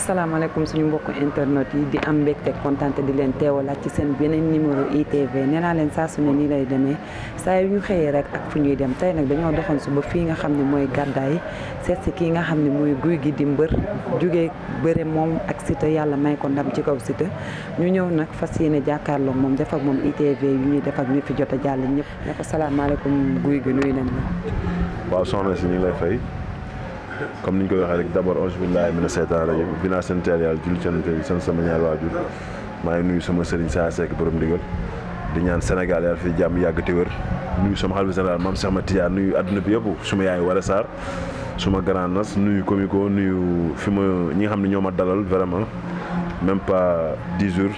asalaamaaleykum suñu mbokku internet yi di am mbégte kontaante di leen teewalaat ci seen beneen numéro ITV nee naa leen saa su ne nii lay demee saa yu ñu xëyee rek ak fu ñuy dem tey nag dañoo doxoon su ba fii nga xam ne mooy gàddaay seet si kii nga xam ne mooy Gouye Gui di mbër jugee bëre moom ak Siteu yàlla may ko ndam ci kaw Siteu ñu ñëw nag fas yéene jàkkaarloog moom def ak moom ITV yu ñuy def ak ñu fi jot a jàll ñëpp ne ko salaamaaleykum Gouye Gui nuyu nañ la. waaw soxna si ñu ngi lay fay. comme ni ñu koy waxee rek d'abord auzu billaahi mina seytaani rajiim bi naa seen teel yàlla julli seen teel seen sama ñaar waajur maa ngi nuyu sama sëriñ Saa Seck borom ndigal di ñaan Sénégal yàlla fi jàmm yàgg te wér nuyu sama xalifa général Mame Cheikh Ahmed Tidiane nuyu àdduna bi yëpp suma yaay Wara Sarr suma grand nas nuyu comico nuyu fi ma ñi nga xam ne ñoo ma dalal vraiment même pas 10 jours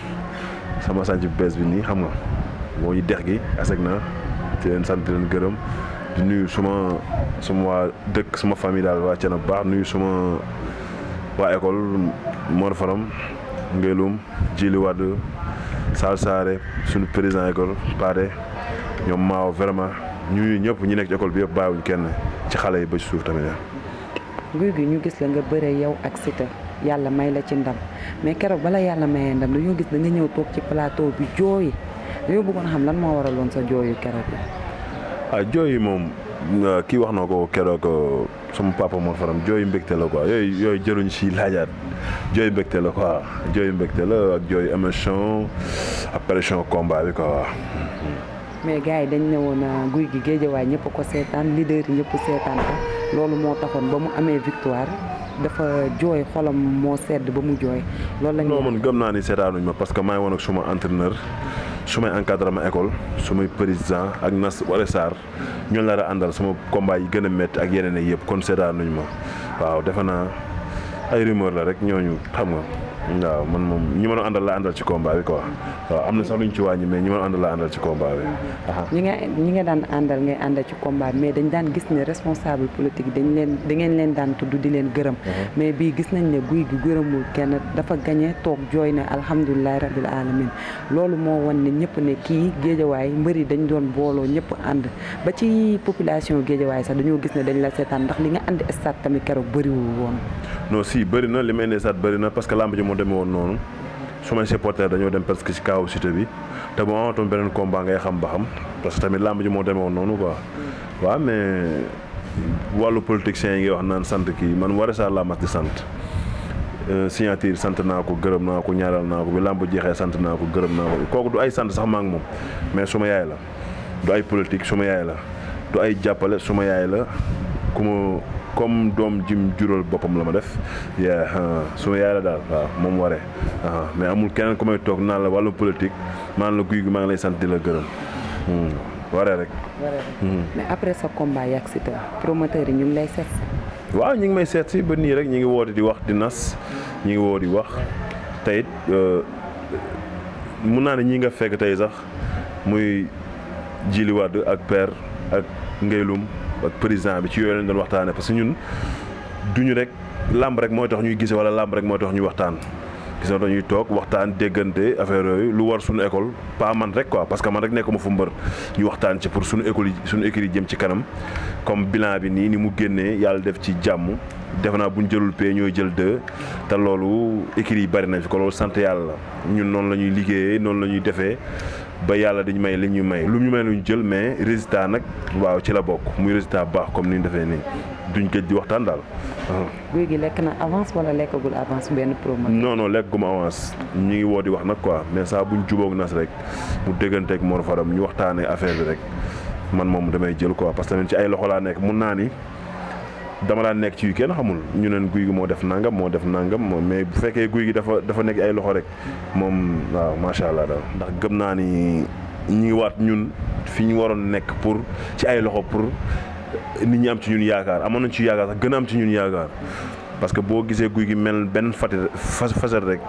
sama sànc bu bees bi nii xam nga moo ñu dex gi aseg na di leen sant leen gërëm di nuyu suma waa dëkk suma famille daal waa Thiénaba baax nuyu suma waa école Mor Faram Ngelum Djili Wade Sal Saare suñu président école Pade ñoom maaw vraiment ñuy ñëpp ñu nekk ci école bi yëpp bàyyiwuñ kenn ci xale yi ba ci suuf tamit. Gouye Gui ñu gis la nga bëre yow ak Siteu yàlla may la ci ndam mais keroog bala yàlla mayee ndam dañoo gis da nga ñëw toog ci plateau bi jooyi dañoo bëggoon xam lan moo waraloon sa jooyu keroog bi. jooy yi moom kii wax na ko keroog sama papa Mor Faram jooy mbégte la quoi yooyu jëluñ si laajaat jooy mbégte la quoi jooy mbégte la ak jooy émotion ak pression combat bi quoi. mais gars yi dañ ne woon Gouye Gui Guédiawaye ñëpp ko seetaan leader yi ñëpp seetaan ko loolu moo taxoon ba mu amee victoire dafa jooy xolam moo sedd ba mu jooy. loolu la ñu non man gëm naa ni seetaanuñ ma parce que maa ngi woon ak suma entraîneur. su may encadré ma école su may président ak Nas Wara Sarr ñoo la a àndal sama combat yi gën a métti ak yeneen yëpp kon seetaan nañu ma waaw defe naa ay rumeur la rek ñooñu xam nga waaw man moom ñi ma doon àndal la àndal ci combat bi quoi waaw am na sax luñ ci wàññi mais ñi ma doon àndal la àndal ci combat bi. ñi nga daan àndal ngay àndal ci combat bi mais dañ daan gis ne responsable politique da ngeen leen daan tudd di leen gërëm. mais bii gis nañ ne Gouye Gui gërëmul kenn dafa gañe toog jooy ne alhamdulilahi rabil alamin loolu moo wan ne ñëpp ne kii Guédiawaye mbëri dañ doon booloo ñëpp ànd ba ci population Guédiawaye sax dañoo gis ne dañ la seetaan ndax li nga ànd stade tamit keroog bëriwul woon. non si bëri na li ma indi stade bëri na parce que lamb ji moo demee woon noonu sumay supporters dañoo dem parce que ci kaw Siteu bi te bu ma amatoon beneen combat ngay xam ba xam parce que tamit lamb ji moo demee woon noonu quoi waaw mais wàllu politiciens yi ngay wax naan sant kii man Wara Sarr laa mas di sant signature sant naa ko gërëm naa ko ñaaral naa ko bi lamb jeexee sant naa ko gërëm naa ko kooku du ay sant sax maa ngi moom mais suma yaay la du ay politique suma yaay la du ay jàppale suma yaay la ku ma comme doom jim jural boppam la ma def suma yaay la daal waaw moom waree mais amul keneen ku may toog naan la wàllu politique maan la Gouye Gui maa ngi lay sant di la gërëm waree rek. mais après sa combat yak Siteu promoteur yi ñu ngi lay seet si. waaw ñu ngi may seet si ba nii rek ñu ngi woote di wax di nas ñu ngi woo di wax tey it mun naa ne ñi nga fekk tey sax muy Djili Wade ak père ak Ngelum ak président bi ci yooyu lañ doon waxtaanee parce que ñun duñu rek làmb rek mooy tax ñuy gise wala làmb rek mooy tax ñuy waxtaan gis nga dañuy toog waxtaan déggante affaire yooyu lu war suñu école pas man rek quoi parce que man rek nekkuma fu mbër ñu waxtaan ci pour suñu école yi suñu écurie yi jëm ci kanam comme bilan bi nii ni mu génnee yàlla def ci jàmm defe naa bu ñu jëlul pay ñooy jël 2 te loolu écurie yi bari nañ fi ko loolu sant yàlla ñun noonu la ñuy liggéeyee noonu la ñuy defee ba yàlla dañu may li ñu may lu ñu may lu ñu jël mais résultat nag waaw ci la bokk muy résultat baax comme ni ñu defee nii duñ gëj di waxtaan daal. Gouye Gui lekk na avance wala lekkagul avance benn promoteur. non lekk gu ma avance ñu ngi woo di wax nag quoi mais saa buñ jubóog nas rek mu dégganteeg Mor Faram ñu waxtaanee affaire bi rek man moom damay jël quoi parce que tamit ci ay loxo laa nekk mun naa ni dama daan nekk ci yu kenn xamul ñu neen Gouye Gui moo def nangam mais bu fekkee Gouye Gui dafa nekk ay loxo rek moom waaw macha allah daal ndax gëm naa ni ñi ngi waat ñun fi ñu waroon nekk pour ci ay loxo pour nit ñi am ci ñun yaakaar amoon nañ ci yaakaar sax gën a am ci ñun yaakaar parce que boo gisee Gouye Gui mel benn faset rek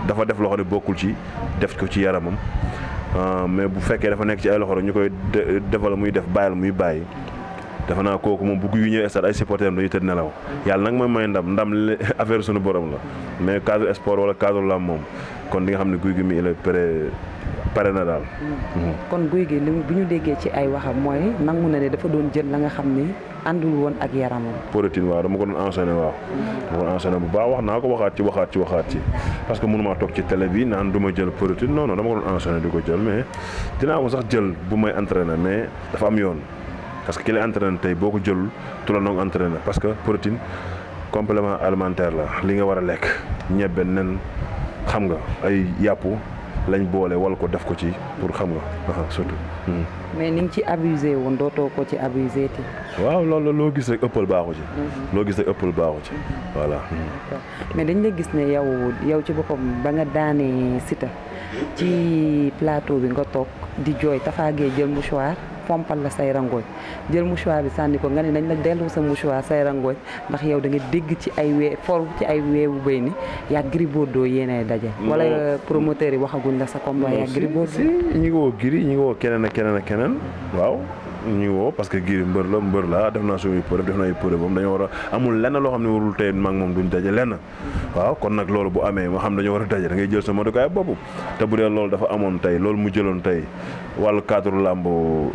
dafa def loxo ne bokkul ci def ko ci yaramam mais bu fekkee dafa nekk ci ay loxo rek ñu koy defal muy def bàyyil muy bàyyi dafa naa kooku moom bu Gouye Gui ñëwee stade ay supporters dañuy tëdd nelaw yàlla nag mooy may ndam affaire suñu borom la mais cadre sport wala cadre lamb moom kon di nga xam ne Gouye Gui mi il est pare na daal. kon Gouye Gui bu ñu déggee ci ay waxam mooy nangu na ne dafa doon jël la nga xam ni àndul woon ak yaramam. protéine waaw dama ko doon enchaîné waaw. dama ko doon enchaîné bu baax wax naa ko waxaat ci parce que mënumaa toog ci télé bi naan du ma jël protéine non dama ko doon enchaîné di ko jël mais dinaa ko sax jël bu may entraîné mais dafa am yoon parce que ki lay entraîné tey boo ko jëlul tu la noonu entraîné parce que protéine complément alimentaire la li nga war a lekk ñebbe nen xam nga ay yàpp lañ boole wala ko def ko ci pour xam nga surtout. mais ni nga ci abusé woon dootoo ko ci abusé ti. waaw loolu loo gis rek ëppal baaxu ci. loo gis rek ëppal baaxu ci voilà. mais dañ la gis ne yow ci boppam ba nga daanee Siteu ci plateau bi nga toog di jooy Tapha Gueye jël mouchoir pompal la say rangooñ jël mouchoir bi sànni ko nga ne nañ la dellu sa mouchoir say rangooñ ndax yow da nga dégg ci ay weewu béy ni yaa Gris Bordeaux yéenay daje. wala promoteur yi waxaguñ la sa combat yaa Gris Bordeaux. ñi ngi woo Gris ñi ngi woo keneen ak keneen waaw ñu ngi woo parce que Gris mbër la def naa suñuy preuve def na ay preuve moom dañoo war a amul lenn loo xam ne warul tey mag moom duñ daje lenn waaw kon nag loolu bu amee ma xam dañoo war a daje da ngay jël sa matukaay bopp te bu dee loolu dafa amoon tey loolu mu jëloon tey wàllu cadre làmb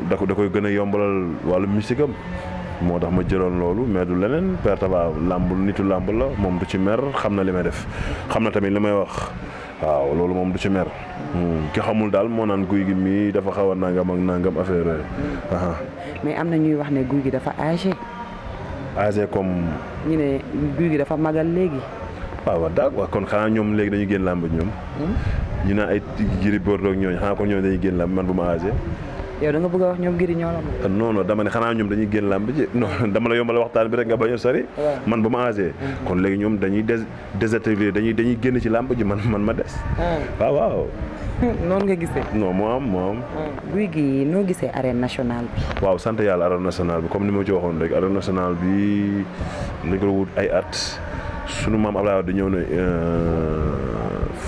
da koy gën a yombalal wàllu musique am moo tax ma jëloon loolu mais du leneen Père Tapha làmb nitu làmb la moom du ci mer xam na li may def xam na tamit li may wax waaw loolu moom du ci mer ki xamul daal moo naan guy gi mii dafa xaw a nangam ak nangam affaire yooyu. mais am na ñuy wax ne guy gi dafa âgé. âgé comme. ñu ne guy gi dafa magal léegi. waaw d'accord kon xanaa ñoom léegi dañuy génn làmb ñoom. ñu naan ay Gris Bordeaux ak ñooñu xanaa kon ñoom dañuy génn làmb man bu ma âgé. yow da nga bëgg a wax ñoom Gris ñoo la moom. non dama ne xanaa ñoom dañuy génn làmb ji non dama la yombal waxtaan bi rek nga bañ a sori. man ba ma âgé. kon léegi ñoom dañuy désatelier dañuy génn ci làmb ji man ma des. waaw. noonu nga gisee. non moo am. guy gi noo gisee arène nationale bi. waaw sant yàlla arène nationale bi comme ni ma ci waxoon rek arène nationale bi dañ ko wut ay at sunu maam Abdoulaye Wade ñëw na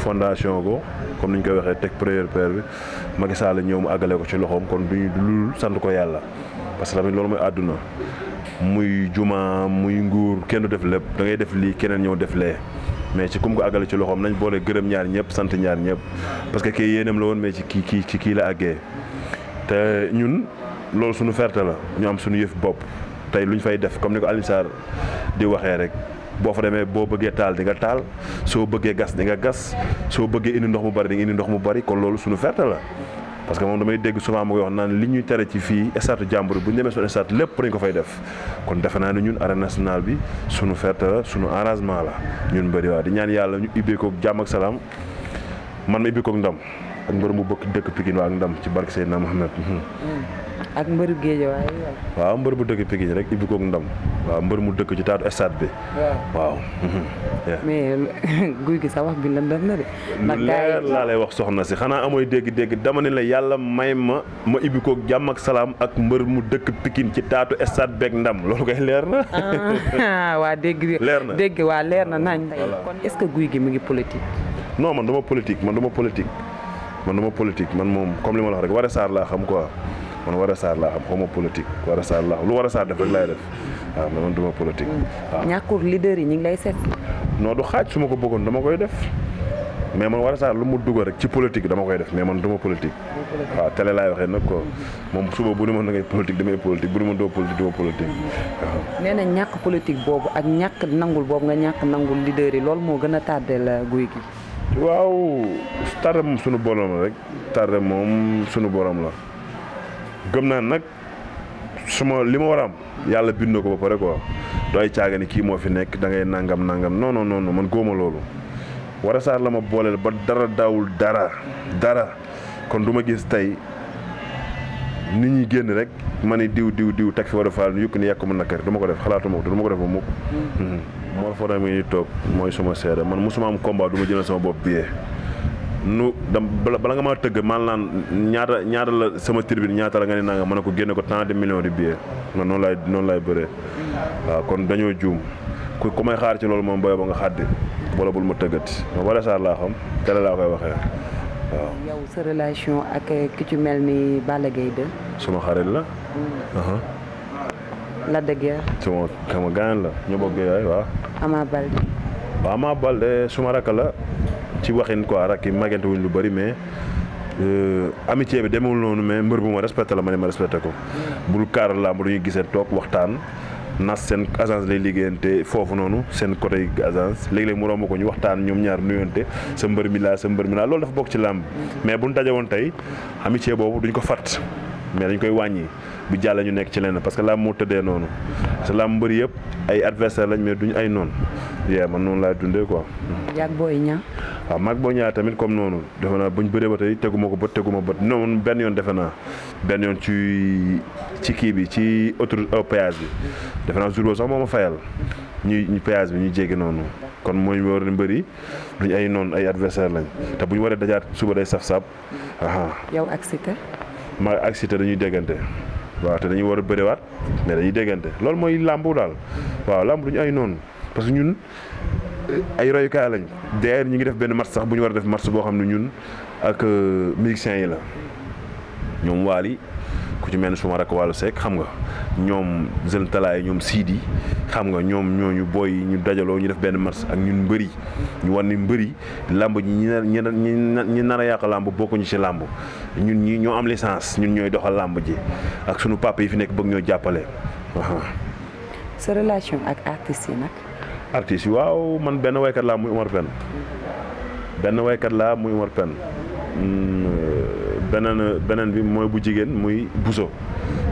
fondation ko comme ni ñu koy waxee teg première pierre bi Macky Sall ñëw mu àggale ko ci loxoom kon duñu lul sant ko yàlla parce que tamit loolu mooy àdduna muy juma muy nguur kenn du def lépp da ngay def lii keneen ñëw def lee mais ci kum ko àggale ci loxoom nañ boole gërëm ñaar ñëpp sant ñaar ñëpp parce que kii yéenam la woon mais ci kii la àggee te ñun loolu suñu ferte la ñu am suñu yëf bopp tey lu ñu fay def comme ni ko Alioune Sarr di waxee rek boo fa demee boo bëggee taal di nga taal soo bëggee gas di nga gas soo bëggee indi ndox mu bari di nga indi ndox mu bari kon loolu suñu ferte la parce que moom damay dégg souvent mu koy wax naan li ñuy tere ci fii stade jàmbur bu ñu demee suñu stade lépp dañ ko fay def kon defe naa ne ñun arène nationale bi suñu ferte la suñu arrangement la ñun bëri waa di ñaan yàlla ñu ubbee ko jàmm ak salaam man ma ubbee ko ndam ak mbër mu bëgg dëkk Pikine waa ak ndam ci barke Seydina Mohamed. ak mbëru Guédiawaye waaw mbër bu dëkk Pikine rek ubbi ko ndam waaw mbër mu dëkk ci taatu stade bi. waaw. mais guy gi sa wax bi lëndëm na de. lu leer laa lay wax soxna si xanaa amooy dégg-dégg dama ne la yàlla may ma ubbi ko jàmm ak salaam ak mbër mu dëkk Pikine ci taatu stade beeg ndam loolu koy leer na. waa dégg. leer na dégg waa leer na nañ. kon est-ce que guy gi mu ngi politique. non man dama politique man moom comme li ma la wax rek Woré Sarr laa xam quoi man Woré Sarr laa xam xawma politique Woré Sarr laa xam lu Woré Sarr def rek laay def waaw mais man duma politique waaw. ñàkkul leader yi ñu ngi lay seet. non du xaaj su ma ko bëggoon dama koy def mais man Woré Sarr lu mu dugal rek ci politique dama koy def mais man duma politique. waaw télé laay waxee nag ko moom suba bu ni ma da ngay politique damay politique bu ni ma doo politique duma politique waaw. nee na ñàkk politique boobu ak ñàkk nangul boobu nga ñàkk nangul leader yi loolu moo gën a tardel guy gi. waaw tardé moom sunu borom la rek tardé moom sunu borom la gëm naa nag li ma war a am yàlla bind na ko ba pare quoi dooy caaga ni kii moo fi nekk da ngay nangam non man góoma loolu Woré Sarr la ma booleel ba dara daawul dara kon du ma gis tey nit ñi génn rek ma ni diw teg fi war a faal yukk ni yàq ma nakari du ma ko def xalaatuma ko te du ma ko def ba mukk moo fa mi ngi toog mooy suma seede man musuma am combat du ma jëlal sama bopp billet bala nga maa tëgg man naan ñaata la sama tribune ñaata la nga ne nanga mën a ko génne ko tant de millions de billets man noonu laay bëree waaw kon dañoo juum ku may xaar ci loolu moom boyo ba nga xaddi wala bul ma tëggati ma Woré Sarr laa xam télé laa koy waxee waaw. yow sa relation ak ki ci mel ni Balla Gaye 2. suma xarit la. Lac de Guiers. sama gaañ la ñu bokk yaay waaw. Ama Baldé. waaw Ama Baldé suma rakk la ci waxin quoi rakk yi magante wuñ lu bëri mais amitié bi demewul noonu mais mbër bu ma respecté la ma ne ma respecté ko. bul kaar làmb du ñuy gisee toog waxtaan nas seen agence lay liggéeyante foofu noonu seen côté agence léeg-léeg mu romb ko ñu waxtaan ñoom ñaar nuyonte sa mbër mi laa loolu dafa bokk ci làmb mais bu ñu daje woon tey amitié boobu duñ ko fat mais dañ koy wàññi bi jàll ñu nekk ci lenn parce que làmb moo tëddee noonu parce que làmb mbëri yëpp ay adversaire lañ mais duñ ay noonu man noonu laay dundee quoi. yàgg Boy Niang. waaw maag Boy Niang tamit comme noonu defe naa buñ bëree ba tey teguma bët noonu benn yoon defe naa benn yoon ci kii bi ci autoroute péage bi defe naa jour boobu sax moo ma fayal ñu péage bi ñu jéggi noonu kon mooy war a mbëri duñ ay noonu ay adversaire lañ te bu ñu waree dajaat suba day saf-saf. yow ak Siteu. maa ak Siteu dañuy déggante waaw te dañuy war a bëriwaat mais dañuy déggante loolu mooy làmbu daal waaw làmb duñu ay noonu parce que ñun ay royukaay lañ d'ailleurs ñu ngi def benn match sax bu ñu war a def match boo xam ne ñun ak musiciens yi la ñoom Waly ku ci mel ni suma rakk Wally Seck xam nga ñoom Jeune Talaay ñoom Sidi xam nga ñoom ñooñu booy ñu dajaloo ñu def benn match ak ñun mbëri ñu wan ni mbëri làmb ñi nar a yàq làmb bokkuñu ci làmb ñun ñi ñoo am licence ñun ñooy doxal làmb ji ak sunu papa yi fi nekk bëgg ñoo jàppale. sa relation ak artistes yi nag. artistes yi waaw man benn waykat laa muy Omar Pène beneen bi mooy bu jigéen muy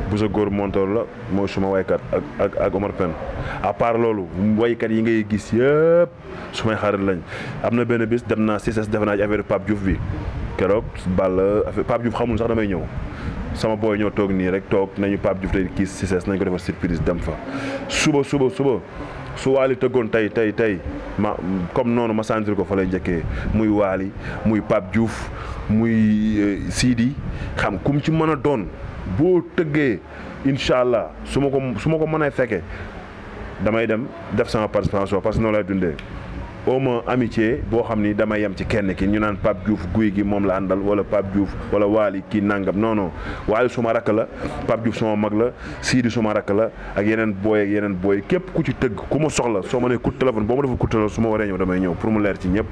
Bousso góor montoor la mooy suma waykat ak Omar Pène à part loolu waykat yi ngay gis yëpp sumay xarit lañ am na benn bis dem naa CICES defe naa ci affaire Pape Diouf bi keroog Balla affaire Pape Diouf xamul sax damay ñëw sama booy ñoo toog nii rek toog nañu Pape Diouf tey kii CICES nañ ko defar surprise dem fa suba su Waly tëggoon tey ma comme noonu ma sentir ko fa lay njëkkee muy Waly muy Pape Diouf muy Sidi xam kum ci mën a doon boo tëggee incha allah su ma ko mënee fekkee damay dem def sama participation parce que noonu lay dundee au moins amitié boo xam ni damay yem ci kenn ki ñu naan Pape Diouf guy gi moom la àndal wala Pape Diouf wala Waly kii nangam non Waly suma rakk la Pape Diouf suma mag la Sidi suma rakk la ak yeneen booy képp ku ci tëgg ku ma soxla soo ma nee coup de téléphone boo ma defee coup de téléphone su ma waree ñëw damay ñëw pour mu leer ci ñëpp.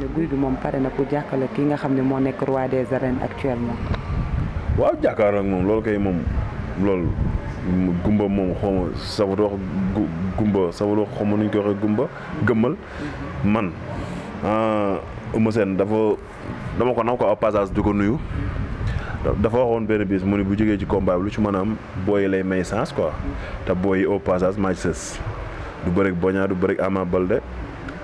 ne guy gi moom pare na pour jàkkaarloo ki nga xam ne moo nekk roi des arènes actuellement. waaw jàkkaarloo ak moom loolu kay moom loolu gumba moom xawma safut wax gumba safut wax xawma nuñ koy waxee gumba gëmmal man Eumeu Sène dama ko naw ko au passage di ko nuyu dafa waxoon benn bis mu ne bu jógee ci combat bi lu ci mën a am booy lay may chance quoi te booy au passage maa ci sës du bëreeg Boña du bëreeg Ama Baldé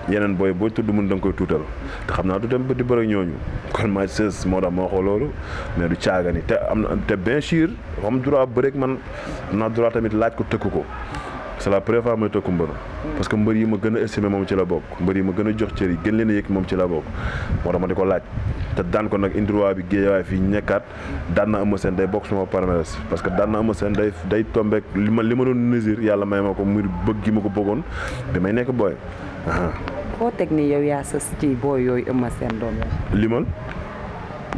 yeneen booy tudd mun da nga koy tuutal te xam naa du dem ba di bëri ñooñu kon maa ci sës moo tax ma waxoo loolu mais du caaga ni te bien sûr am droit bëreeg man am naa droit tamit laaj ko tëkku ko c'est la première fois may tëkku mbër parce que mbër yi ma gën a estimé moom ci la bokk mbër yi ma gën a jox cër yi gën leen a yëg moom ci la bokk moo tax ma di ko laaj te daan ko nag indi roi bi géejawaay fii nekkaat daan na Eumeu Sène day bokk suma palmarès parce que daan na Eumeu Sène day tombeek li ma doon mesure yàlla may ma ko muy bëgg gi ma ko bëggoon bi may nekk booy. foo teg ni yow yaa sës ci booy yooyu Eumeu Sène doom limal.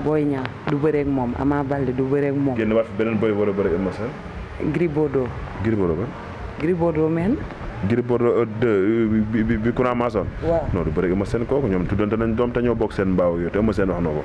Boy Niang du bëreeg moom Ama Baldé du bëreeg moom. génn waat fi beneen booy war a bëreeg Eumeu Sène. Gris Bordeaux. Gris Bordeaux men. Gris Bordeaux bi Coura Mason. waaw non du bëri Eumeu Sène kooku ñoom tuddante nañ doom te ñoo bokk seen mbaaw yooyu te Eumeu Sène wax na ko.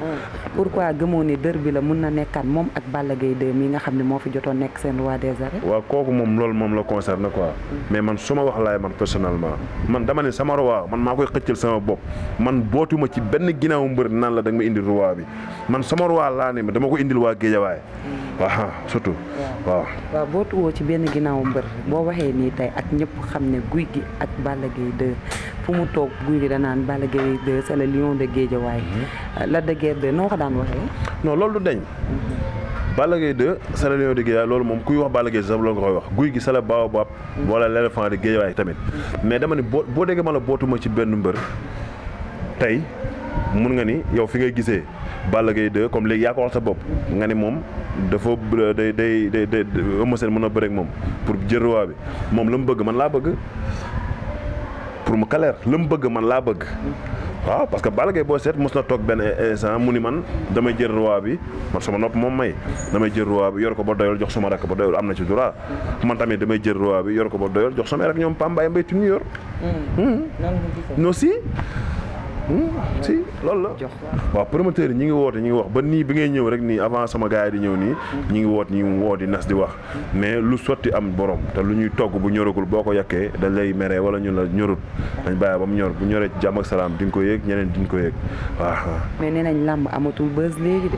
pourquoi gëmoo ni dër bi la mun na nekkaat moom ak Balla Gaye 2 mi nga xam ne moo fi jotoon nekk seen roi des arènes. waaw kooku moom loolu moom la concerné quoi. mais man su ma wax laay man personnellement man dama ne sama roi man maa koy xëccal sama bopp man bootuma ci benn ginnaaw mbër naan la da nga ma indil roi bi man sama roi laa ne ma dama ko indil waa Géejawaay. waaw surtout waaw. waaw bootuwoo ci benn ginnaaw mbër boo waxee nii tey ak ñëpp xam ne guy gi ak Balla Gaye 2 fu mu toog guy gi danaan Balla Gaye 2 c'est le lion de Guédiawaye. Lac de Guiers 2 noo ko daan waxee. non loolu du deñ. Balla Gaye 2 c'est le lion de Guédiawaye loolu moom kuy wax Balla Gaye sax loolu nga koy wax guy gi c'est le baobab wala l'éléphant de Guédiawaye tamit mais dama ne boo déggee ma la bootuma ci benn mbër tey mun nga ni yow fi ngay gisee Balla Gaye 2 comme léegi yaa ko wax sa bopp nga ni moom dafa day Eumeu Sène mën a bëre ak moom pour jël roi bi moom la mu bëgg man laa bëgg pour mu kaleer la mu bëgg man laa bëgg waaw parce que Balla Gaye boo seet mos na toog benn instant mu ni man damay jël roi bi man sama nopp moom may damay jël roi bi yor ko ba doyal jox sama rakk ba doyal am na ci droit man tamit damay jël roi bi yor ko ba doyal jox sama rakk ñoom Pambaay Mbay tu ñu yor non si si loolu la waaw promoteur yi ñi ngi woote ñi ngi wax ba nii bi ngay ñëw rek nii avant sama gars yi di ñëw nii ñi ngi woot ñi ngi woo di nas di wax mais lu sotti am borom te lu ñuy togg bu ñoragul boo ko yàkkee dañ lay meree wala ñu la ñorut dañ bàyyi ba mu ñor bu ñoree ci jàmm ak salaam di nga ko yëg ñeneen di nga ko yëg waaw. mais nee nañ làmb amatul buzz léegi de.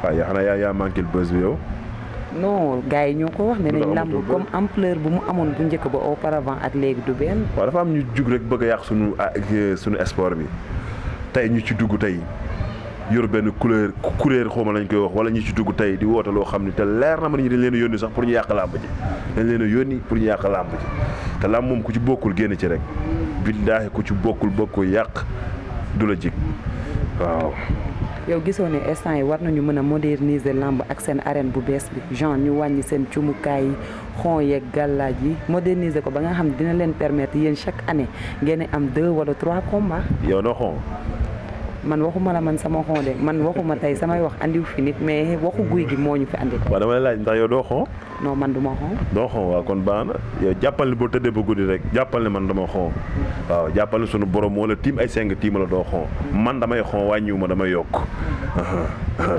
waaw yaa xanaa yaa manqué buzz bi yow. non gars yi ñoo ko wax ne nañ làmb comme ampleur bu mu amoon bu njëkk ba auparavant ak léegi du benn. waaw dafa am ñu jug rek bëgg a yàq suñu sport bi tey ñu ci dugg tey yor benn couleur xawma lañ koy wax wala ñu ci dugg tey di woote loo xam ni te leer na ma ni dañ leen a yónni sax pour ñu yàq làmb ji dañ leen a yónni pour ñu yàq làmb ji te làmb moom ku ci bokkul génn ci rek billaahi ku ci bokkul bokk yàq du la jig waaw. yow gisoo ne instant yi war nañu mën a moderniser lamb ak seen arène bu bees bi genre ñu wàññi seen cumukaay yi xon yeeg gàllaaj yi moderniser ko ba nga xam ne dina leen permettre yéen chaque année ngeen am 2 wala 3 combats. yow noo xon. man waxuma la man sama xon de man waxuma tey samay wax andiw fi nit mais waxu guy gi moo ñu fi andi. waaw dama lay laaj ndax yow doo xon. non man du ma xon. doo xon waaw kon baax na yow jàppal ne boo tëddee ba guddi rek jàppal ne man dama xon waaw jàppal ne sunu borom moo la tiim ay seng tiima la doo xon man damay xon wàññiwu ma damay yokk.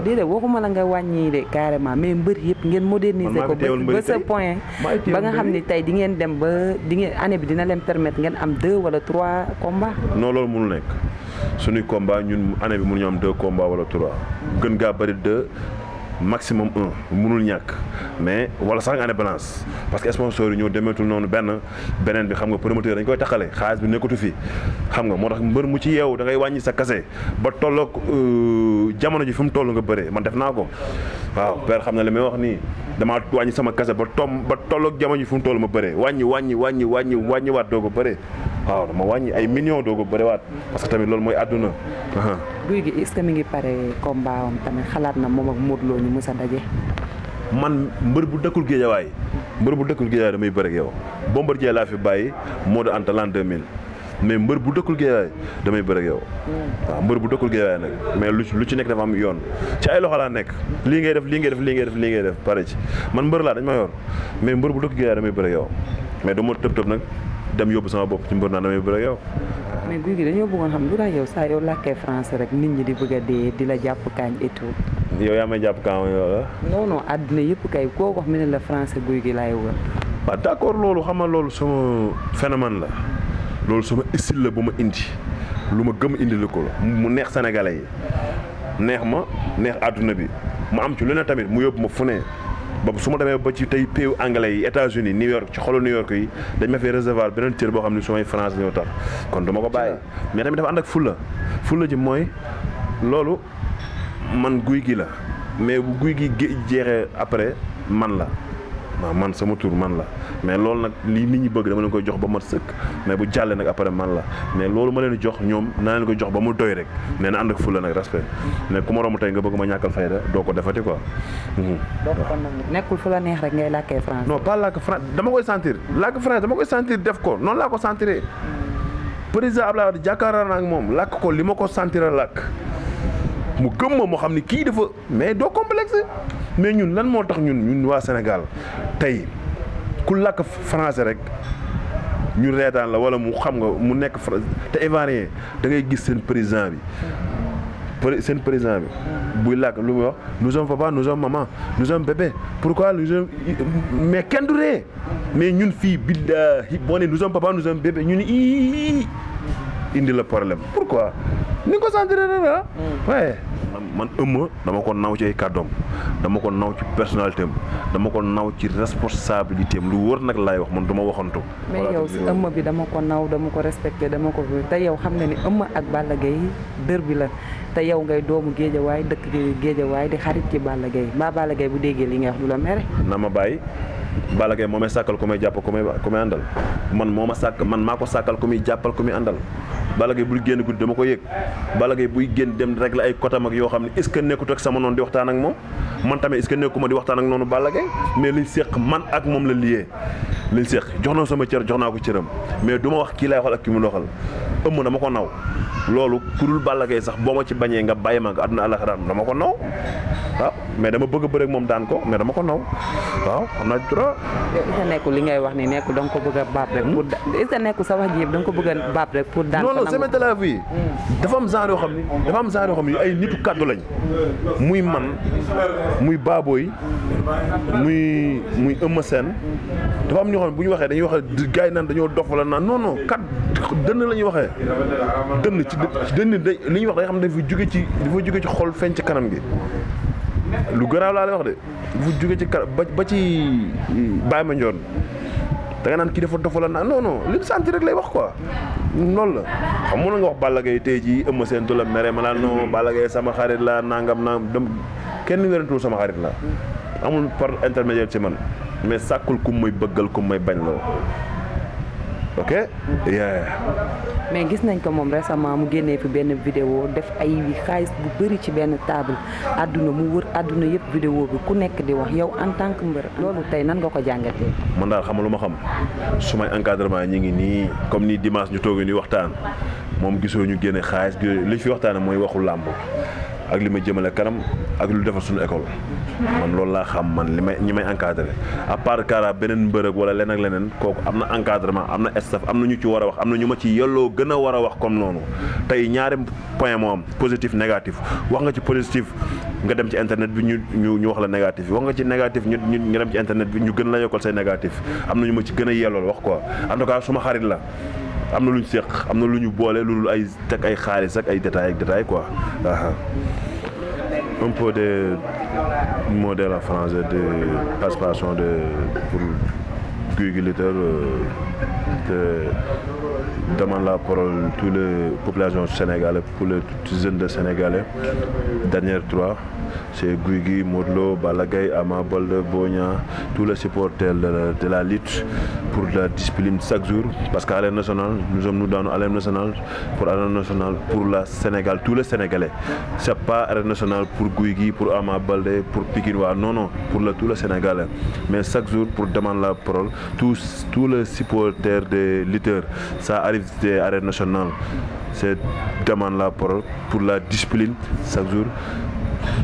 déedéet waxuma la nga wàññi de carrément mais mbër yëpp ngeen moderniser ko ba ce point ba nga xam ni tey di ngeen dem ba di ngeen année bi dina leen permettre ngeen am 2 wala 3 combats. non loolu mënul nekk suñuy combat ñun année bi mënuñu am 2 combats wala 3 gën gaa bëri 2 maximum 1 mënul ñàkk mais wala sax nga année balance parce que sponsor yi ñoo demeetul noonu beneen bi xam nga promoteur dañ koy taxale xaalis bi nekkatu fi xam nga moo tax mbër mu ci yeewu da ngay wàññi sa kase ba tolloog jamono ji fi mu toll nga bëree man def naa ko waaw père xam na li may wax nii damaa wàññi sama kase ba tolloog jamono ji fi mu toll ma bëree wàññiwaat doo ko bëree waaw dama wàññi ay millions doo ko bëriwaat parce que tamit loolu mooy àdduna. Gouye Gui est-ce que mi ngi pare combat am tamit xalaat na moom ak Modou Lo ñu mës a daje. man mbër bu dëkkul Géejawaay damay bëre ak yow Bombardier laa fi bàyyi Modou Anta l'an 2000 mais mbër bu dëkkul Géejawaay damay bëre ak yow. waaw mbër bu dëkkul Géejawaay nag mais lu ci nekk dafa am yoon ci ay loxo laa nekk lii ngay def pare ci man mbër laa dañ ma yor mais mbër bu dëkkul Géejawaay damay bëre ak yow mais dama tëb nag dem yóbbu sama bopp ci mbër naa damay bëre ak yow. mais Gouye Gui dañoo bëggoon xam lu tax yow saa yow làkkee français rek nit ñi di bëgg a dee di la jàpp kaañ et tout. yow yaa may jàpp kaañ yow la. non àddina yëpp kay koo wax mu ne la français Gouye Gui laay wër. waaw d'accord loolu xam nga loolu sama phénomène la loolu sama style la bu ma indi lu ma gëm indi la ko mu neex sénégalais yi neex ma neex àdduna bi mu am ci lu ne tamit mu yóbbu ma fu ne. ba su ma demee ba ci tey pays anglais yi États-Unis New York ci xolu New York yi dañ ma fay recevoir beneen cër boo xam ne su may France ñoo tax kon dama ko bàyyi mais tamit dafa ànd ak fulla ji mooy loolu man Gouye Gui la mais bu Gouye Gui jeexee après man la waaw man sama tur man la mais loolu nag lii nit ñi bëgg dama leen koy jox ba mat sëkk mais bu jàllee nag après man la mais loolu ma leen jox ñoom naa leen koy jox ba mu doy rek mais na ànd ak fulla nag respect mais ku ma romb tey nga bëgg ma ñàkkal fayda doo ko defati quoi. donc kon nag nekkul fu la neex rek ngay làkkee français. non pas làkk français dama koy sentir làkk français dama koy sentir def ko noonu laa ko sentiree président Abdoulaye Wade jàkkaarloo naa ak moom làkk ko li ma ko sentir làkk mu gëm ma moo xam ni kii dafa mais doo complexe mais ñun lan moo tax ñun waa Sénégal tey ku làkk français rek ñu reetaan la wala mu xam nga mu nekk te ivoirien da ngay gis seen président bi buy làkk lu muy wax nous sommes papa nous sommes maman nous sommes bébé pourquoi nous sommes mais kenn du ree mais ñun fii billahi boo ne nous sommes papa nous sommes bébé ñu ni indi la problème pourquoi ni nga ko sentir rek waaye man dama ko naw ci ay kàddoom dama ko naw ci personnalité am dama ko naw ci responsabilité am lu wër nag laay wax man du ma waxantu. mais yow si bi dama ko naw dama ko respecté dama ko te yow xam nga ni ak Balla Gaye dër bi la te yow ngay doomu Géejawaay dëkk Géejawaay di xarit ci Balla Gaye mbaa Balla Gaye bu déggee li ngay wax du la mere. na ma bàyyi Balla Gaye moo may sàkkal ku may jàpp ku may àndal man moo ma sàkk man maa ko sàkkal ku muy jàppal ku muy àndal. Balla Gaye buy génn guddi dama ko yëg Balla Gaye buy génn dem rek la ay kotam ak yoo xam ne est-ce que nekkut ak sama noonu di waxtaan ak moom man tamit est-ce que nekkuma di waxtaan ak noonu Balla Gaye mais liñ séq man ak moom la liyee liñ séq jox na sama cër jox naa ko cëram mais du ma wax kii laay waxal ak kii mu waxal dama ko naw loolu ku dul Balla Gaye sax boo ma ci bañee nga bàyyi ma nga àdduna àllaxira dama ko naw waaw mais dama bëgg a bëre ak moom daan ko mais dama ko naw waaw xam naa droit. est-ce que nekkul li ngay wax ni nekkul da nga ko bëgg a baab rek pour est-ce que nekkul sa wax ji yëpp da nga ko bëgg a baab rek pour daan ko non non c'est de la vie dafa am genre yoo xam ni ay nitu kàddu lañ muy man muy Baboy muy Eumeu Sène dafa am ñoo xam ne bu ñu waxee dañuy wax gars yi naan dañoo dof wala naan non non kat dënn la ñuy waxee dënn ci dënn li ñuy wax day xam ne dafa jóge ci xol feeñ ci kanam gi lu garaaw laa lay wax de dafa jóge ci kanam ba ci Baye Mandione da nga naan kii dafa dof wala naan non non li mu sant rek lay wax quoi loolu la xam nga nga wax Balla Gaye tey jii Eumeu Sène du la mere ma naan non Balla Gaye sama xarit la nangam dem kenn wérantul sama xarit la amul par intermédiaire ci man mais sàkkul ku may bëggal ku may bañ loo ok. mais gis nañ ko moom récemment mu génnee fi benn vidéo def ay xaalis bu bëri ci benn table àdduna mu wër àdduna yëpp vidéo bi ku nekk di wax yow en tant que mbër loolu tey nan nga ko jàngatee. man daal xam lu ma xam su may encadrement ñi ngi nii comme ni dimanche ñu toogee nii waxtaan moom gisoo ñu génne xaalis li fi waxtaanee mooy waxu làmb ak li may jëmale kanam ak lu defar suñu école man loolu laa xam man ñi may encadré à part Kara beneen mbërëg wala leneen ak leneen kooku am na encadrement am na staff am na ñu ci war a wax am na ñu ma ci yelloo gën a war a wax comme noonu tey ñaari point moo am positif négatif wax nga ci positif nga dem ci internet bi ñu wax la négatif wax nga ci négatif ñu dem ci internet bi ñu gën la yokkal say négatif am na ñu ma ci gën a yellool wax quoi en tout cas suma xarit la am na lu ñu séq am na lu ñu boole lu ay teg ay xaalis ak ay détails quoi un peu de mots de la France de participation pour Gouye Gui Lutteur demande la parole toutes les populations sénégalaises pour les jeunes de Sénégalais dernière 3 c'est Gouye Gui, Modou Lo, Balla Gaye, Ama Baldé, Boy Niang, tous les supporters de la lutte pour la discipline chaque jour parce qu'à l'arène nationale nous sommes dans l'arène nationale pour la Sénégal tous les Sénégalais c'est pas arène nationale pour Gouye Gui, pour Ama Baldé, pour Pikine waa non pour tous les Sénégalais mais chaque jour pour demander la parole tous les supporters des lutteurs ça arrive des arènes nationales c'est demande la parole pour la discipline chaque jour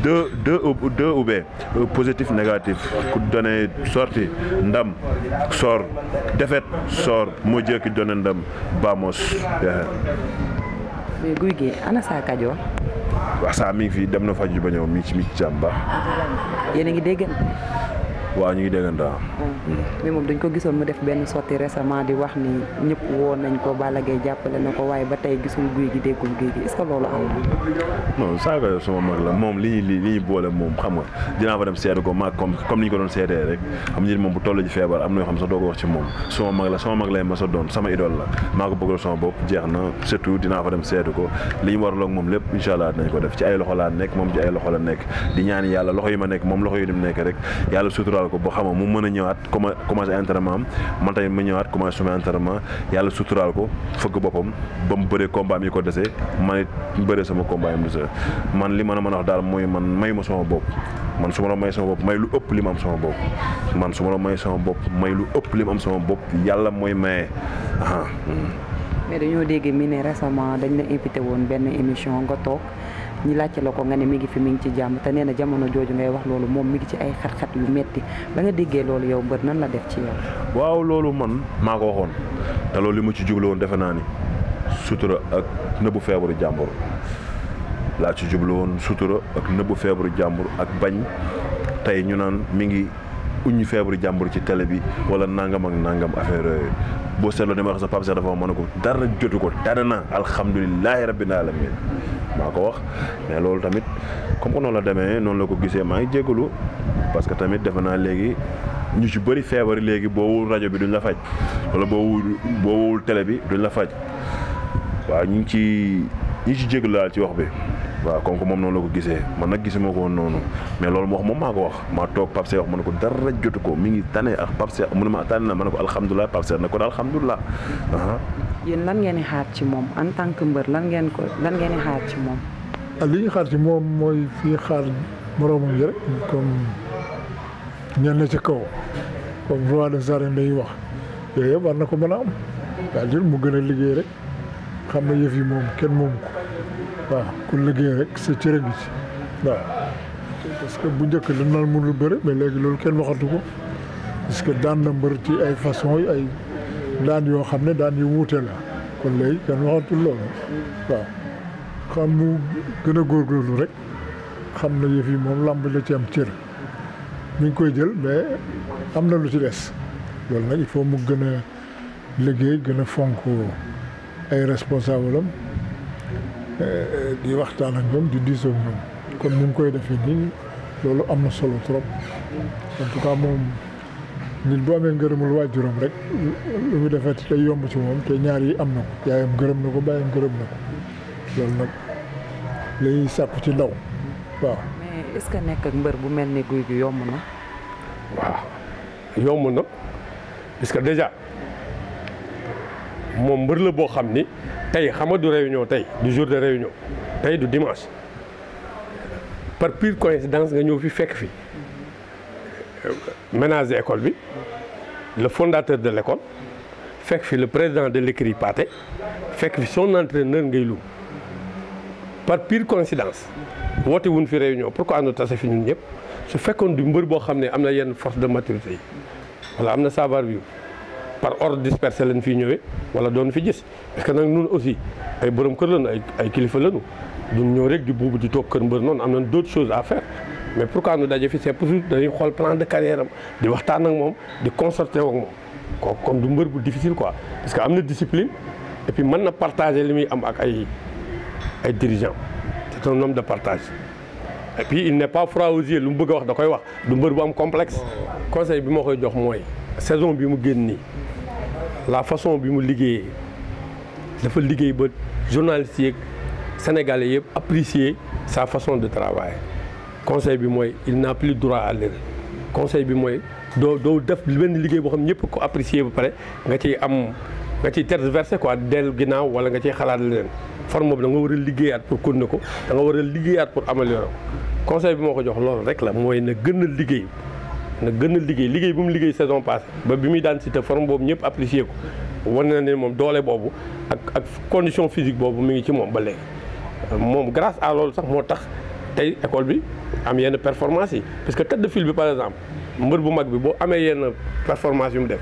deux ou bien positif négatif ku donné sortie ndam sor défaite sor moo jëkki donné ndam Bamos. mais Gouye Gui ana saa Kajoor. waaw saa mi ngi fi dem na faju ba ñëw mi ci jàmm baax. yéen a ngi déggante. waaw ñu ngi déggante mais moom dañ ko gisoon mu def benn sortie récemment di wax ni ñëpp woon nañ ko Balla Gaye jàppale na ko waaye ba tey gisul Gouye Gui déggul Gouye Gui est-ce que loolu am na. non saa ko sama mag la moom li ñu boole moom xam nga dinaa fa dem seetu ko maag comme ni ñu ko doon seetee rek xam nga moom bu toll ci feebar am na yoo xam sax doo ko wax ci moom sama mag lay masa doon sama idole la maa ko bëggal sama bopp jeex na surtout dinaa fa dem seetu ko li ñu waraloon moom lépp incha allah dinañ ko def ci ay loxo laa nekk moom ci ay loxo la nekk di ñaan yàlla loxo yi ma nekk moom loxo yi dem nekk rek yàlla sutural ko boo xam nga mu mën a ñëwaat commencé entraînement am man tamit ma ñëwaat commencé suma entraînement yàlla suturaal ko fëgg boppam ba mu bëree combat mi ko dese man it bëree sama combat yi mu dese man li ma la mën a wax daal mooy man may ma sama bopp man su ma la may sama bopp may lu ëpp li ma am sama bopp man su ma la may sama bopp may lu ëpp li ma am sama bopp yàlla mooy maye. mais dañoo dégg mi ne récemment dañ la invité woon benn émission nga toog ñi laajte la ko nga ne mi ngi fi mi ngi ci jàmm te nee na jamono jooju ngay wax loolu moom mi ngi ci ay xat-xat yu metti ba nga déggee loolu yow mbër nan la def ci yow. waaw loolu man maa ko waxoon te loolu li ma ci jublu woon defe naa ni sutura ak nëbbu feebaru jàmbur laa ci jublu woon sutura ak nëbbu feebaru jàmbur ak bañ tey ñu naan mi ngi uñu feebaru jàmbur ci télé bi wala nangam ak nangam affaire yooyu boo seetloo dama wax sa Pape Cheikh dafa mën ko dara jotu ko dara na alhamdulilahi rabbil alamin maa ko wax mais loolu tamit comme que noonu la demee noonu la ko gisee maa ngi jégalu parce que tamit defe naa léegi ñu ci bëri feebar léegi boo wul rajo bi duñ la faj wala boo wul télé bi duñ la faj waaw ñu ngi ci jégalu daal ci wax bi waaw comme que moom noonu la ko gisee man nag gisuma ko woon noonu mais loolu moo wax moom maa ko wax maa toog Pape Cheikh wax ma ne ko dara jotu ko mi ngi tane ak Pape Cheikh mu ne ma tane na ma ne ko alhamdulilah Pape Cheikh ne ko alhamdulilah. yéen lan ngeen di xaar ci moom en tant que mbër lan ngeen di xaar ci moom. li ñu xaar ci moom mooy fii xaar moroomam yi rek comme ñenn ci kaw comme roi des arènes dañuy wax yooyu yëpp war na ko mën a am c'est-à-dire mu gën a liggéey rek xam ne yëf yi moom kenn moomu ko waaw ku liggéey rek sa cër ngi ci waaw parce que bu njëkk dañ naan mënul bëre mais léegi loolu kenn waxatu ko parce que daan na mbër ci ay façon yi ay daan yoo xam ne daan yu wuute la kon léegi kenn waxatul loolu waaw xam mu gën a góorgóorlu rek xam na yëf yi moom lamb la ci am cër mi ngi koy jël mais am na lu ci des loolu nag il faut mu gën a liggéey gën a fonk ay responsable am di waxtaan ak ñoom di diisoo ak ñoom kon mu ngi koy defee nii loolu am na solo trop en tout cas moom nit bu amee ngërëmul waajuram rek lu mu defee te yomb ci moom te ñaar yi am na ko yaayam gërëm na ko bàyyam gërëm na ko loolu nag lay sàkku ci ndaw waaw. mais est-ce que nekk ak mbër bu mel ni Gouye Gui yomb na. waaw yomb na parce que déjà moom mbër la boo xam ni tey xam nga du réunion tey du jour de réunion tey du dimanche par pure coïncidence nga ñëw fi fekk fi ménager école bi le fondateur de l'école fekk fi le président de l'écurie Pathé fekk fi son entraîneur Ngay Loum par pure coïncidence woote wuñ fi réunion pourquoi ñu tase fi ñun ñëpp su fekkoon du mbër boo xam ne am na yenn force de maturité yi wala am na savoir-vivre par ordre dispersé lañ fiy ñëwee wala doon fi gis parce que nag ñun aussi ay borom kër lañu ay kilifa lañu duñ ñëw rek di buubu di toog kër mbër noonu am nañ d'autres choses à faire mais pourquoi ñu daje fi c'est pour dañuy xool plan de carrière am di waxtaan ak moom di concerté ak moom kooku kon du mbër bu difficile quoi parce que am na discipline et puis mën na partager li muy am ak ay dirigeants c'est un homme de partage et puis il n'est pas froid aux yeux lu mu bëgg a wax da koy wax du mbër bu am complexe conseil bi ma koy jox mooy saison bi mu génn nii la façon bi mu liggéeyee dafa liggéey ba journalistes yeeg sénégalais yëpp apprécier sa façon de travailler conseil bi mooy il n'a plus droit à l'erreur conseil bi mooy doo def benn liggéey boo xam ñëpp ko apprécier ba pare nga ciy tergiverser quoi dellu ginnaaw wala nga ciy xalaat leneen forme boobu da nga war a liggéeyaat pour continuer ko da nga war a liggéeyaat pour améliorer ko conseil bi moo ko jox loolu rek la mooy na gën a liggéey liggéey bu mu liggéey saison passée ba bi muy daan cité forme boobu ñëpp apprécier ko wane na ne moom doole boobu ak condition physique boobu mi ngi ci moom ba léegi moom grâce à loolu sax moo tax tey école bi am yenn performance yi parce que tête de file bi par exemple mbër bu mag bi boo amee yenn performance yu mu def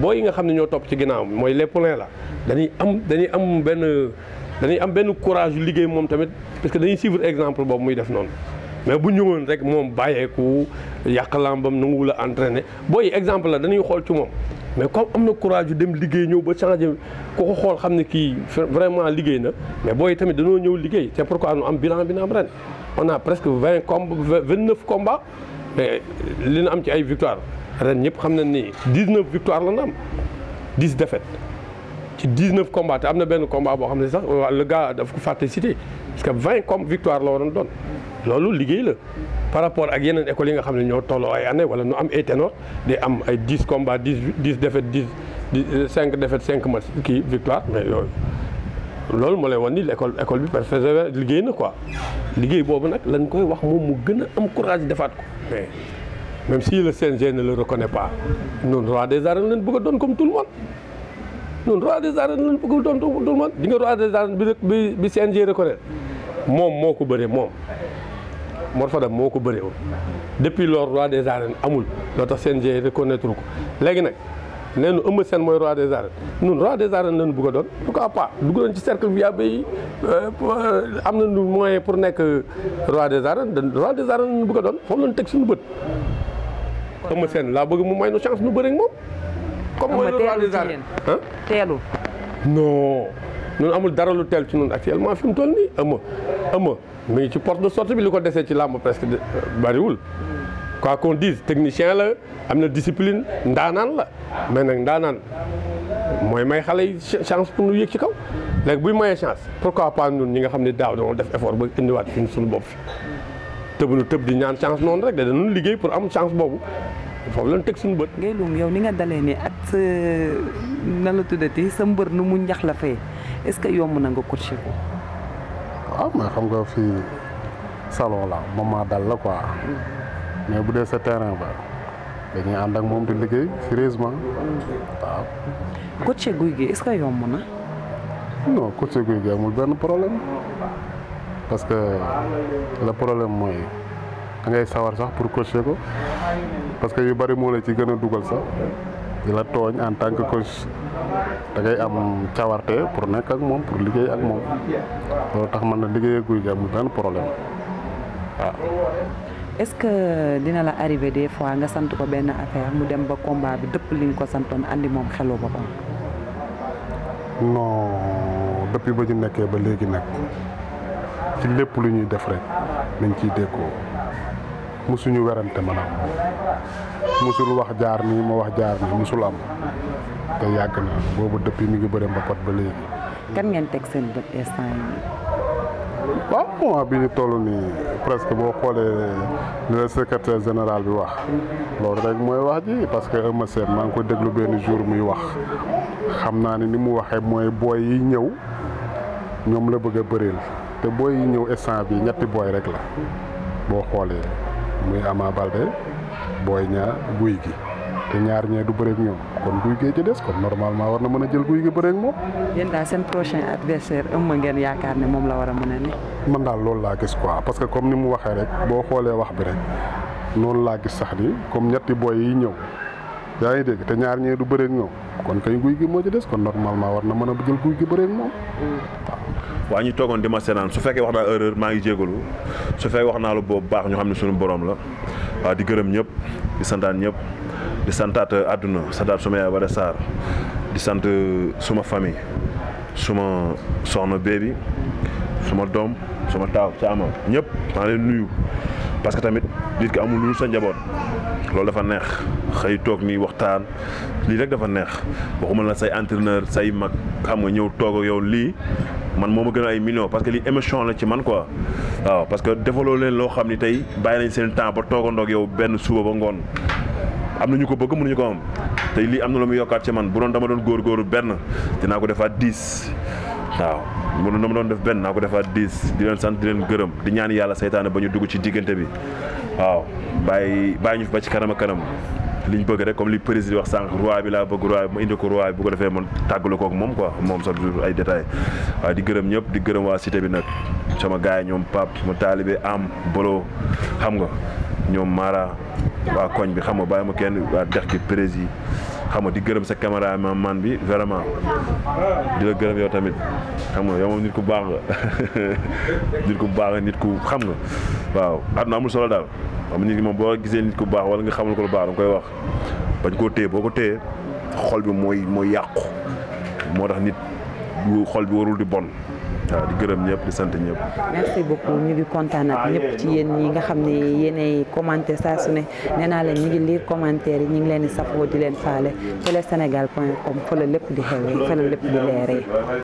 boo yi nga xam ne ñoo topp ci ginnaaw mooy les poulains là dañuy am benn courage yu liggéey moom tamit parce que dañuy suivre exemple boobu muy def noonu mais bu ñëwoon rek moom bàyyeeku yàq lambam nanguwul a entraîner booy exemple la dañuy xool ci moom mais comme am na courage yu dem liggéey ñëw ba changé ku ko xool xam ne kii vraiment liggéey na mais booy tamit dañoo ñëw liggéey c'est pourquoi ñu am bilan ren on a presque 29 combats mais li na am ci ay victoires ren ñëpp xam nañ ni 19 victoires la na am 10 défaites ci 19 combats te am na benn combat boo xam ne sax le gars daf ko fàtte cité parce que 20 victoires la waroon doon loolu liggéey la par rapport ak yeneen écoles yi nga xam ne ñoo tolloo ay année wala nu am ay ténor day am ay 10 combats 10 défaites 5 défaites 5 matchs kii victoire mais yooyu loolu moo lay wan ni école bi persévère liggéey na quoi liggéey boobu nag lañ koy wax moom mu gën a am courage defaat ko mais même si le CNG ne le reconnaît pas ñun roi des arènes lañ bëgg a doon comme tout le monde ñun roi des arènes lañ bëgg a doon tout le monde di nga roi des arènes bi CNG reconnaître moom moo ko bëree moom Mor Fadam moo ko bëree woon depuis lors roi des arènes amul loo tax CNG reconnaître ko léegi nag nee nu Eumeu Sène mooy roi des arènes ñun roi des arènes lañu bëgg a doon pourquoi pas dugg nañ ci cercle VIP yi am nañu moyen pour nekk roi des arènes lañu bëgg a doon foofu lañu teg suñu bët. Eumeu Sène laa bëgg mu may nu chance nu bëri ak moom. comme mooy le roi des arènes teelu non ñun amul dara lu teel ci ñun actuellement fi mu toll nii Eumeu mi ngi ci porte de sortie bi li ko desee ci làmb presque bariwul. quoi qu'on dise technicien la am na discipline ndaanaan la mais nag ndaanaan mooy may xale yi chance pour ñu yéeg ci kaw léegi buy mayee chance pourquoi pas ñun ñi nga xam ne daaw dañoo def effort ba indiwaat fi suñu bopp fi tëbuñu tëb di ñaan chance noonu rek dañu liggéey pour am chance boobu foofu lañ teg suñu bët. Ngay Loum yow ni nga dalee nii ak sa nan la tuddati sa mbër nu mu njax la fee est-ce que yomb na nga coaché ko. waaw mais xam nga fii salon la moment dal la quoi. mais bu dee sa terrain ba dañuy ànd ak moom di liggéey sérieusement waaw. coaché Gouye Gui est-ce que yomb na. non coach Gouye Gui amul benn problème parce que le problème mooy da ngay sawar sax pour coacher ko parce que yu bari moo la ci gën a dugal sax di la tooñ en tant que coach da ngay am cawarte pour nekk ak moom pour liggéey ak moom loolu tax man na liggéey ak Gouye Gui amul benn problème waaw. est-ce que dina la arrivé des fois nga sant ko benn affaire mu dem ba combat bi dëpp li nga ko santoon andi moom xelu boppam. non depuis ba ñu nekkee ba léegi nag ci lépp lu ñuy def rek nañ ciy déggoo musuñu werante maanaam musul wax jaar nii ma wax jaar nii musul am te yàgg na boobu depuis mi ngi bëre mbapat ba léegi. kan ngeen teg seen bët instant yi. waaw moment bi ñu toll nii presque boo xoolee li la secrétaire général bi wax loolu rek mooy wax ji parce que Eumeu Sène maa ngi ko déglu benn jour muy wax xam naa ne ni mu waxee mooy booy yi ñëw ñoom la bëgg a bëreel te booy yi ñëw instant bi ñetti booy rek la boo xoolee muy Ama Baldé Boy Niang Gouye Gui te ñaar ñee du bëreeg ñoom kon Gouye Gui ci des kon normalement war na mën a jël Gouye Gui bëreeg moom. yéen daal seen prochain adversaire Eumeu ngeen yaakaar ne moom la war a mën a ne. man daal loolu laa gis quoi parce que comme ni mu waxee rek boo xoolee wax bi rek noonu laa gis sax ni comme ñetti boy yi ñëw yaa ngi dégg te ñaar ñee du bëreeg ñoom kon kay Gouye Gui moo ci des kon normalement war na mën a jël Gouye Gui bëreeg moom. waa ñu toogoon di ma seenaan su fekkee wax naa erreur maa ngi jégalu su fekkee wax naa lu boobu baax ñu xam ne suñu borom la waaw di gërëm ñëpp di santaan ñëpp di santaat àdduna santaat suma yaay Bada Sarr di sant suma famille suma soxna bébi suma doom suma taaw caama ñëpp maa leen nuyu parce que tamit nit ki amul lu sa njaboot loolu dafa neex xëy toog nii waxtaan lii rek dafa neex waxuma la say entraîneur say mag xam nga ñëw toog ak yow lii man moo ma gën a ay millions parce que lii émotion la ci man quoi waaw parce que defaloo leen loo xam ni tey bàyyi nañ seen temps ba toogandoo ak yow benn suba ba ngoon am na ñu ko bëgg mënuñu ko am tey lii am na lu muy yokkaat ci man bu doon dama doon góorgóorlu benn dinaa ko defaat 10 waaw bu doon dama doon def benn naa ko defaat 10 di leen sant di leen gërëm di ñaan yàlla seytaane ba ñu dugg ci diggante bi waaw bàyyi ñu fi ba ci kanam a kanam liñ bëgg rek comme li président wax sànq roi bi laa bëgg roi bi ma indi ko roi bi bu ko defee man tàggale kook moom quoi moom chaque jour ay détails waaw di gërëm ñëpp di gërëm waa cité bi nag sama gars yi ñoom Pape sama taalibe am bolo xam nga ñoom Mara waa koñ bi xam nga bàyyi ma kenn waa dex gi prési xam nga di gërëm sa caméraman bi vraiment di la gërëm yow tamit xam nga yow moom nit ku baax nga nit ku baax nga nit ku xam nga waaw àdduna amul solo daal xam nit ki moom boo gisee nit ku baax wala nga xamul ko lu baax da nga koy wax bañ koo téye boo ko téye xol bi mooy yàqu moo tax nit xol bi warul di bon waaw di gërëm ñëpp di sant ñëpp. merci beaucoup ñu ngi kontaan ak ñëpp ci yéen ñi nga xam ne yéenay commenté saa su ne nee naa leen ñu ngi lire commentaire yi ñu ngi leen di safoo di leen faale telesenegal.com fa la lépp di xewee fa la lépp di leeree.